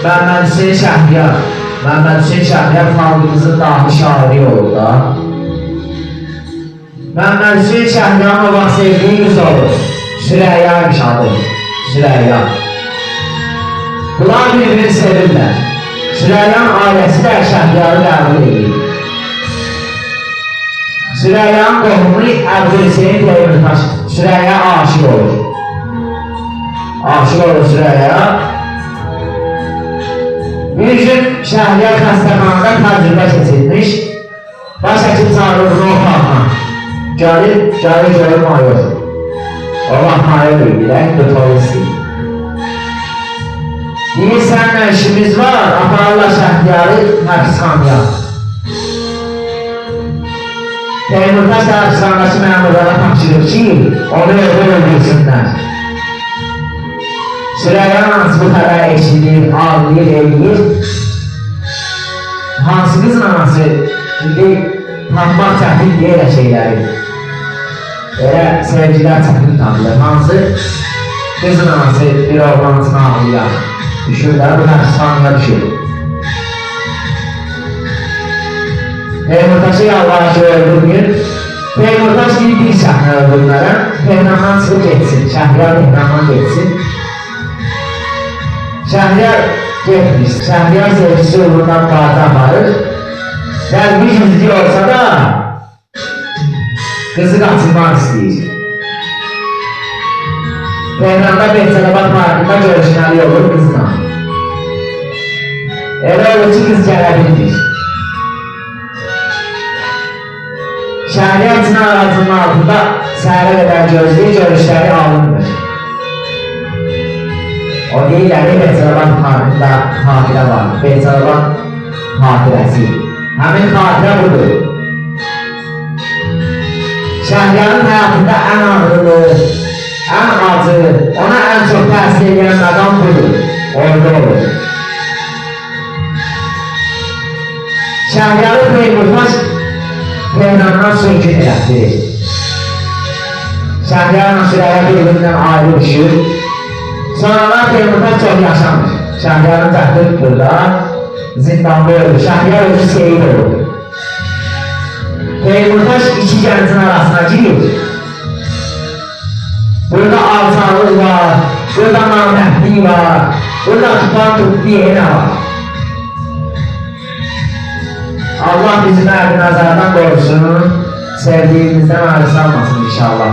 Məhəmməd Hüseyin Şəhriyar. Məhəmməd Hüseyin Şəhriyar xalqımızın dahi şairi oldu da. Məhəmməd Hüseyin Şəhriyarın o vaxt sevdiyi qız olur. Sürəyyaymış adı. Sürəyya. Bunlar bir-birini sevirlər. Sürəyyanın ailəsi də Şəhriyarı qəbul edir. Sürəyyanın qohumu Əbdülhüseyin Teymurtaş. Sürəyya aşıq olur. Aşıq olur Sürəyya. Bir gün Şəhriyar xəstəxanada təcrübə keçirmiş. Baş həkim çağırır bunu otağına. Gəlir mayor. Allah mayor deyilək, doktorisi. Deyir, sənlə işimiz var, apararlar Şəhriyarı həbsxanaya. Teymurtaş da həbsxanadakı məmurlara tapşırır ki, onu öldürsünlər. Sürəyyanın anası bu xəbər eşidir, ağlayır, eləyir. Hansı qızın anası indi tapmaq çətindir elə şeyləri. Elə sevgilər çətin tapılır. Hansı qızın anası bir oğlan üçün ağlayır. Düşürlər, bu həbsxanaya düşür. Teymurtaşı yalvarışı öldürmür. Teymurtaş bir səhnə öldürmərəm. Tehrandan çıxıb geçsin, Şəhriyar Tehrandan geçsin. Şəhriyar getmiş. Şəhriyar sevgisi uğrundan qarda aparır. Qəlbi yüzlü olsa da qızı qaçırmaq istəyir. Tehranda Behçəlabat parkında görüşməli olur qızla. Elə olur ki, qız gələ bilmir. Şəhriyar cinə ağacının altında səhərə qədər gözləyir, görüşləri alınmır. O deyirlər ki, Behçəlabat parkında xatirə var. Behçəlabat xatirəsi. Həmin xatirə budur. Şəhriyarın həyatında ən ağrılı, ən acı, ona ən çox təsir edən məqam budur. Orada olur. Şəhriyarı Teymurtaş Tehrandan sökün elətdirir. Şəhriyarla Sürəyya bir-birindən ayrı düşür. Sonralar Teymurtaş çox yaşamır. Şəhriyarın cəhdi tutur da, zindanda ölür. Şəhriyar özü seyid olur. Teymurtaş iki gəncin arasına girir. Burada alçalıq var, burada naməhdlik var, burada tutan tutduğu yenə var. Allah bizi mərdi nəzərdən qorusun, sevdiyimizdən ayrı salmasın inşallah.